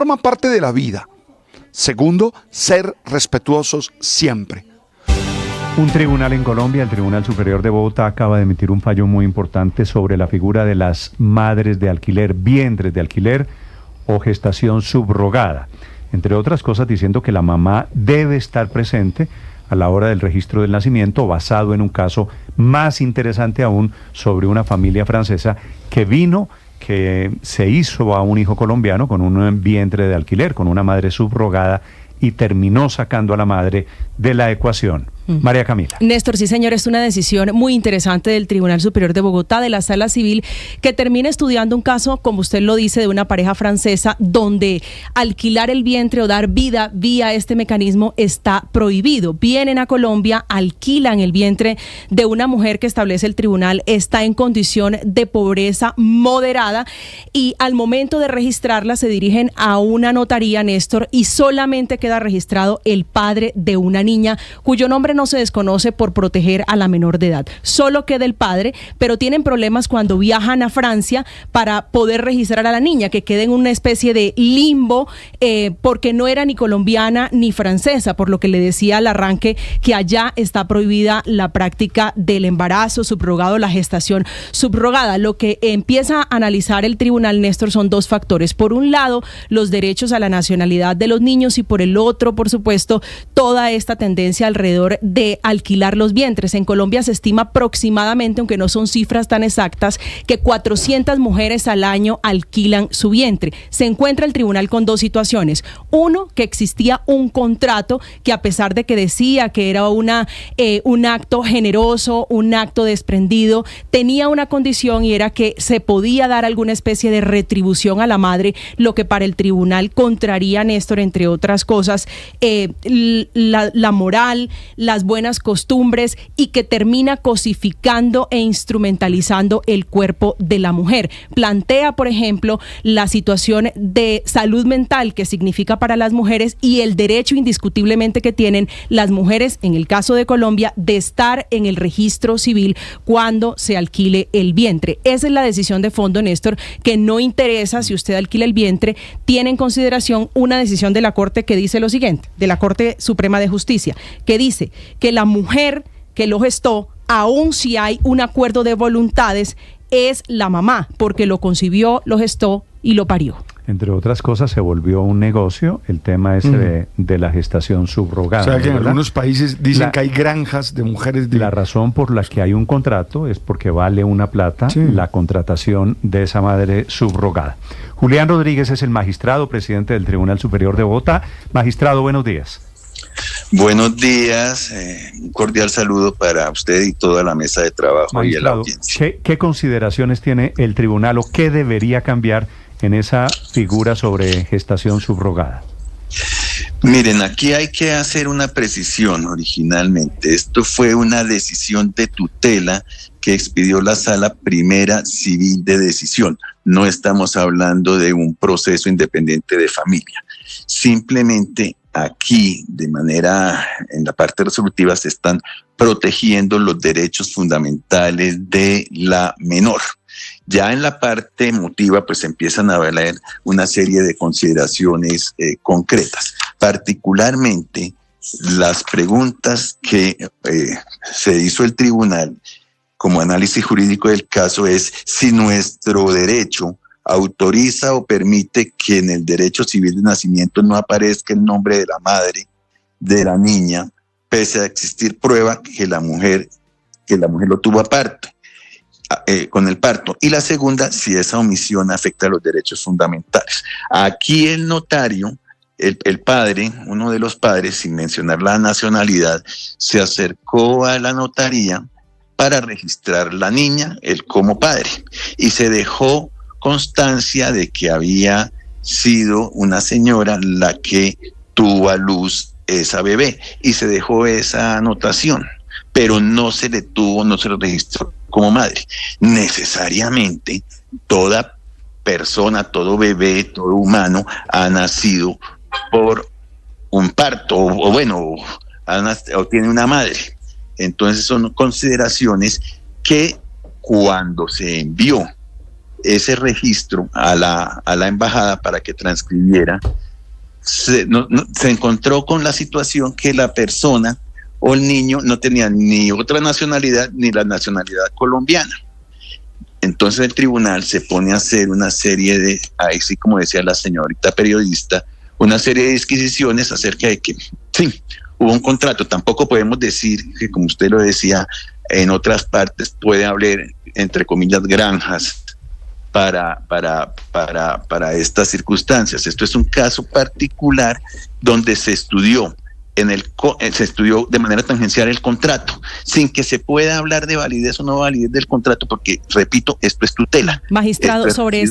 forma parte de la vida. Segundo, ser respetuosos siempre. Un tribunal en Colombia, el Tribunal Superior de Bogotá, acaba de emitir un fallo muy importante sobre la figura de las madres de alquiler, vientres de alquiler o gestación subrogada. Entre otras cosas, diciendo que la mamá debe estar presente a la hora del registro del nacimiento, basado en un caso más interesante aún sobre una familia francesa que se hizo a un hijo colombiano con un vientre de alquiler, con una madre subrogada, y terminó sacando a la madre de la ecuación. María Camila. Néstor, sí señor, es una decisión muy interesante del Tribunal Superior de Bogotá, de la Sala Civil, que termina estudiando un caso, como usted lo dice, de una pareja francesa donde alquilar el vientre o dar vida vía este mecanismo está prohibido. Vienen a Colombia, alquilan el vientre de una mujer que establece el tribunal, está en condición de pobreza moderada y al momento de registrarla se dirigen a una notaría, Néstor, y solamente queda registrado el padre de una niña cuyo nombre no se desconoce por proteger a la menor de edad. Solo queda el padre, pero tienen problemas cuando viajan a Francia para poder registrar a la niña, que queda en una especie de limbo porque no era ni colombiana ni francesa, por lo que le decía al arranque que allá está prohibida la práctica del embarazo subrogado, la gestación subrogada. Lo que empieza a analizar el tribunal, Néstor, son dos factores. Por un lado, los derechos a la nacionalidad de los niños y por el otro, por supuesto, toda esta tendencia alrededor de alquilar los vientres. En Colombia se estima aproximadamente, aunque no son cifras tan exactas, que 400 mujeres al año alquilan su vientre. Se encuentra el tribunal con dos situaciones. Uno, que existía un contrato que, a pesar de que decía que era un acto generoso, un acto desprendido, tenía una condición y era que se podía dar alguna especie de retribución a la madre, lo que para el tribunal contraría, Néstor, entre otras cosas, la moral, las buenas costumbres, y que termina cosificando e instrumentalizando el cuerpo de la mujer. Plantea, por ejemplo, la situación de salud mental que significa para las mujeres y el derecho indiscutiblemente que tienen las mujeres, en el caso de Colombia, de estar en el registro civil cuando se alquile el vientre. Esa es la decisión de fondo, Néstor, que no interesa si usted alquila el vientre, tiene en consideración una decisión de la Corte que dice lo siguiente, de la Corte Suprema de Justicia, que dice que la mujer que lo gestó, aun si hay un acuerdo de voluntades, es la mamá, porque lo concibió, lo gestó y lo parió. Entre otras cosas, se volvió un negocio el tema ese de la gestación subrogada. O sea, que en ¿verdad? algunos países dicen que hay granjas de mujeres. La razón por la que hay un contrato es porque vale una plata la contratación de esa madre subrogada. Julián Rodríguez es el magistrado, presidente del Tribunal Superior de Bogotá. Magistrado, buenos días. Buenos días, un cordial saludo para usted y toda la mesa de trabajo. Magistrado, y a la audiencia. ¿Qué consideraciones tiene el tribunal o qué debería cambiar en esa figura sobre gestación subrogada? Miren, aquí hay que hacer una precisión originalmente. Esto fue una decisión de tutela que expidió la Sala Primera Civil de Decisión. No estamos hablando de un proceso independiente de familia. Simplemente aquí, de manera, en la parte resolutiva, se están protegiendo los derechos fundamentales de la menor. Ya en la parte emotiva, pues empiezan a valer una serie de consideraciones concretas. Particularmente, las preguntas que se hizo el tribunal como análisis jurídico del caso es si nuestro derecho autoriza o permite que en el derecho civil de nacimiento no aparezca el nombre de la madre de la niña, pese a existir prueba que la mujer lo tuvo aparte, con el parto. Y la segunda, si esa omisión afecta a los derechos fundamentales. Aquí el notario, el padre, uno de los padres, sin mencionar la nacionalidad, se acercó a la notaría para registrar la niña, él como padre, y se dejó constancia de que había sido una señora la que tuvo a luz esa bebé, y se dejó esa anotación, pero no se le registró como madre. Necesariamente toda persona, todo bebé, todo humano ha nacido por un parto, o tiene una madre. Entonces son consideraciones que cuando se envió ese registro a la embajada para que transcribiera, se encontró con la situación que la persona o el niño no tenía ni otra nacionalidad ni la nacionalidad colombiana. Entonces el tribunal se pone a hacer una serie de, así como decía la señorita periodista, una serie de disquisiciones acerca de que, sí, hubo un contrato. Tampoco podemos decir que, como usted lo decía, en otras partes puede haber, entre comillas, granjas para estas circunstancias. Esto es un caso particular donde se estudió de manera tangencial el contrato, sin que se pueda hablar de validez o no validez del contrato, porque, repito, esto es tutela. Magistrado, sobre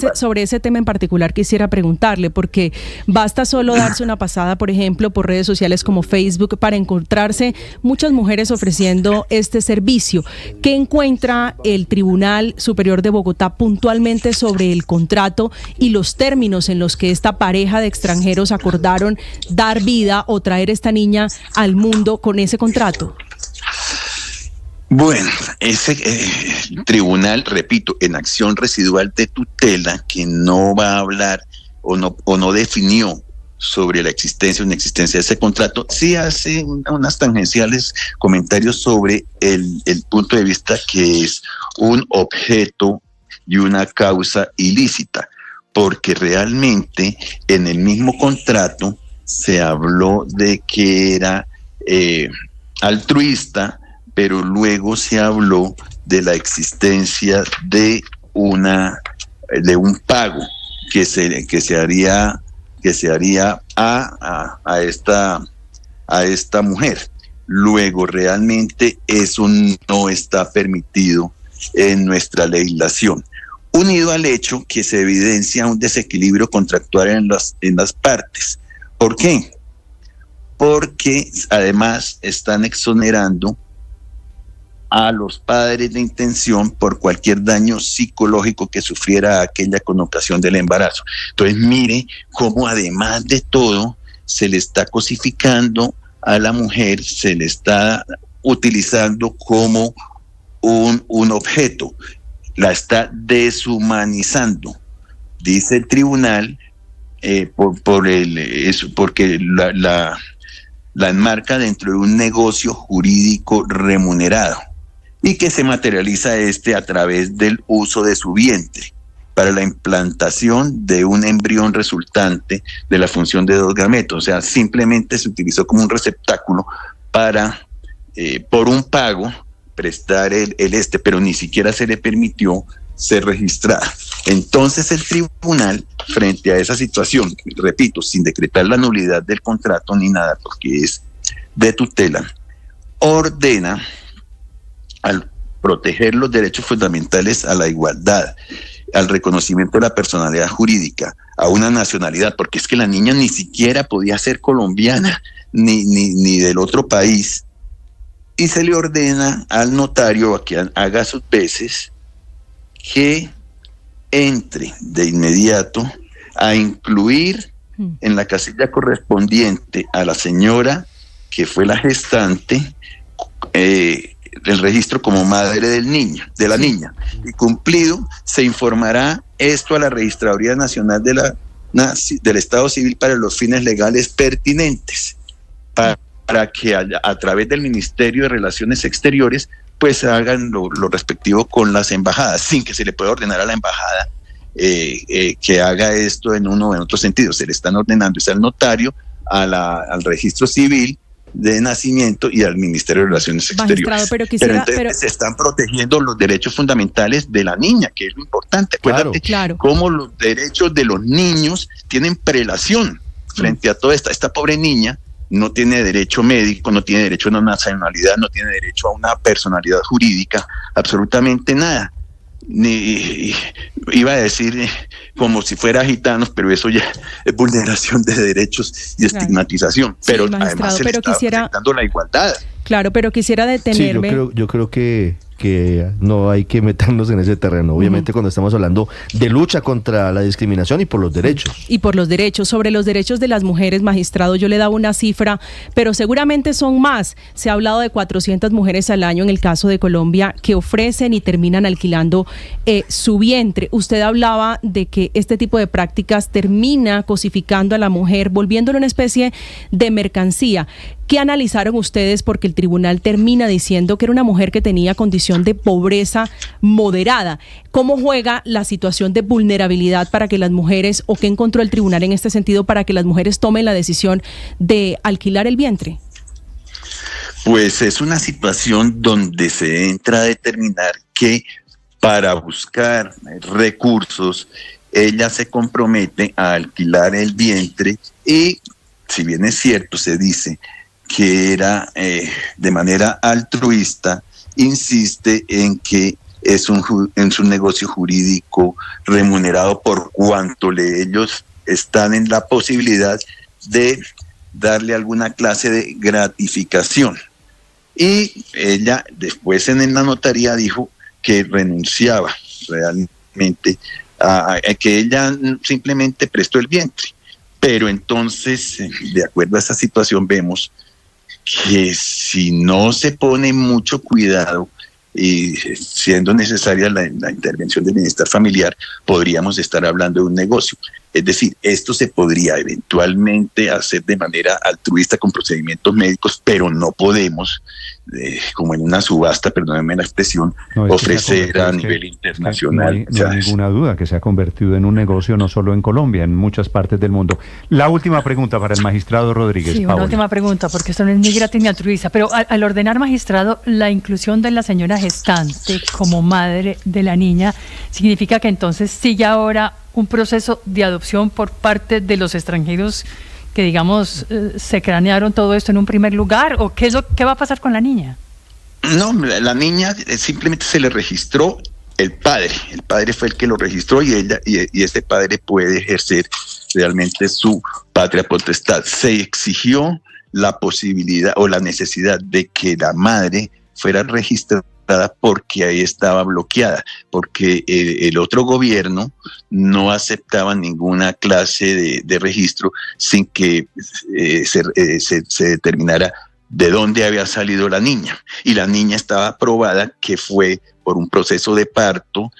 ese tema en particular quisiera preguntarle, porque basta solo darse una pasada, por ejemplo, por redes sociales como Facebook, para encontrarse muchas mujeres ofreciendo este servicio. ¿Qué encuentra el Tribunal Superior de Bogotá puntualmente sobre el contrato y los términos en los que esta pareja de extranjeros acordaron dar vida o traer esta niña al mundo con ese contrato? Bueno, ese tribunal, repito, en acción residual de tutela, que no va a hablar o no definió sobre la existencia o inexistencia de ese contrato, sí hace unas tangenciales comentarios sobre el punto de vista que es un objeto y una causa ilícita, porque realmente en el mismo contrato se habló de que era altruista, pero luego se habló de la existencia de un pago que se haría a esta mujer. Luego, realmente eso no está permitido en nuestra legislación, unido al hecho que se evidencia un desequilibrio contractual en las partes. ¿Por qué? Porque además están exonerando a los padres de intención por cualquier daño psicológico que sufriera aquella con ocasión del embarazo. Entonces, mire cómo además de todo se le está cosificando a la mujer, se le está utilizando como un objeto, la está deshumanizando. Dice el tribunal, porque la enmarca dentro de un negocio jurídico remunerado y que se materializa a través del uso de su vientre para la implantación de un embrión resultante de la función de 2 gametos. O sea, simplemente se utilizó como un receptáculo para, por un pago, prestar pero ni siquiera se le permitió ser registrada. Entonces el tribunal, frente a esa situación, repito, sin decretar la nulidad del contrato ni nada, porque es de tutela, ordena, al proteger los derechos fundamentales a la igualdad, al reconocimiento de la personalidad jurídica, a una nacionalidad, porque es que la niña ni siquiera podía ser colombiana ni del otro país, y se le ordena al notario a que haga sus veces que entre de inmediato a incluir en la casilla correspondiente a la señora que fue la gestante el registro como madre de la niña, y cumplido se informará esto a la Registraduría Nacional del Estado Civil para los fines legales pertinentes, para que a través del Ministerio de Relaciones Exteriores pues hagan lo respectivo con las embajadas, sin que se le pueda ordenar a la embajada que haga esto en uno o en otro sentido. Se le están ordenando es al notario, al registro civil de nacimiento y al Ministerio de Relaciones Exteriores. Pero se están protegiendo los derechos fundamentales de la niña, que es lo importante. Acuérdate cómo los derechos de los niños tienen prelación frente a toda esta pobre niña. No tiene derecho médico, no tiene derecho a una nacionalidad, no tiene derecho a una personalidad jurídica, absolutamente nada. Iba a decir como si fuera gitanos, pero eso ya es vulneración de derechos y estigmatización. Sí, pero además se le está afectando la igualdad. Claro, pero quisiera detenerme. Sí, yo creo que que no hay que meternos en ese terreno, obviamente cuando estamos hablando de lucha contra la discriminación y por los derechos. Y por los derechos, sobre los derechos de las mujeres, magistrado, yo le daba una cifra, pero seguramente son más. Se ha hablado de 400 mujeres al año en el caso de Colombia que ofrecen y terminan alquilando su vientre. Usted hablaba de que este tipo de prácticas termina cosificando a la mujer, volviéndolo una especie de mercancía. ¿Qué analizaron ustedes? Porque el tribunal termina diciendo que era una mujer que tenía condición de pobreza moderada. ¿Cómo juega la situación de vulnerabilidad para que las mujeres, o qué encontró el tribunal en este sentido para que las mujeres tomen la decisión de alquilar el vientre? Pues es una situación donde se entra a determinar que para buscar recursos, ella se compromete a alquilar el vientre y, si bien es cierto, se dice que era de manera altruista, insiste en que es un negocio jurídico remunerado por cuanto ellos están en la posibilidad de darle alguna clase de gratificación. Y ella después en la notaría dijo que renunciaba realmente a que ella simplemente prestó el vientre. Pero entonces, de acuerdo a esa situación, vemos que si no se pone mucho cuidado y siendo necesaria la intervención del bienestar familiar, podríamos estar hablando de un negocio. Es decir, esto se podría eventualmente hacer de manera altruista con procedimientos médicos, pero no podemos, como en una subasta, perdónenme la expresión, ofrecer a nivel internacional. No hay ninguna duda que se ha convertido en un negocio no solo en Colombia, en muchas partes del mundo. La última pregunta para el magistrado Rodríguez. Sí, Paola. una última pregunta, porque esto no es ni gratis ni altruista, pero al ordenar, magistrado, la inclusión de la señora gestante como madre de la niña, ¿significa que entonces sigue ahora un proceso de adopción por parte de los extranjeros que, digamos, se cranearon todo esto en un primer lugar? ¿O qué va a pasar con la niña? No, la niña simplemente se le registró el padre fue el que lo registró y este padre puede ejercer realmente su patria potestad. Se exigió la posibilidad o la necesidad de que la madre fuera registrada porque ahí estaba bloqueada, porque el otro gobierno no aceptaba ninguna clase de registro sin que se determinara de dónde había salido la niña. Y la niña estaba probada que fue por un proceso de parto,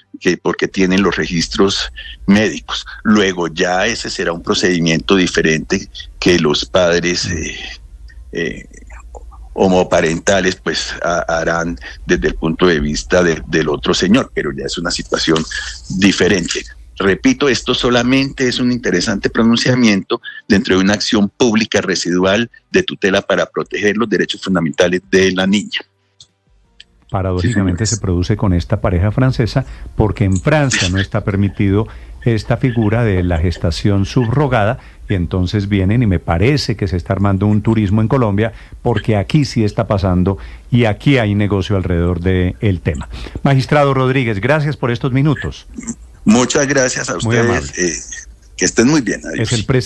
porque tienen los registros médicos. Luego ya ese será un procedimiento diferente que los padres homoparentales pues harán desde el punto de vista del otro señor, pero ya es una situación diferente. Repito, esto solamente es un interesante pronunciamiento dentro de una acción pública residual de tutela para proteger los derechos fundamentales de la niña. Paradójicamente se produce con esta pareja francesa porque en Francia no está permitido esta figura de la gestación subrogada, y entonces vienen y me parece que se está armando un turismo en Colombia porque aquí sí está pasando y aquí hay negocio alrededor del tema. Magistrado Rodríguez, gracias por estos minutos. Muchas gracias a ustedes, que estén muy bien. Adiós. Es el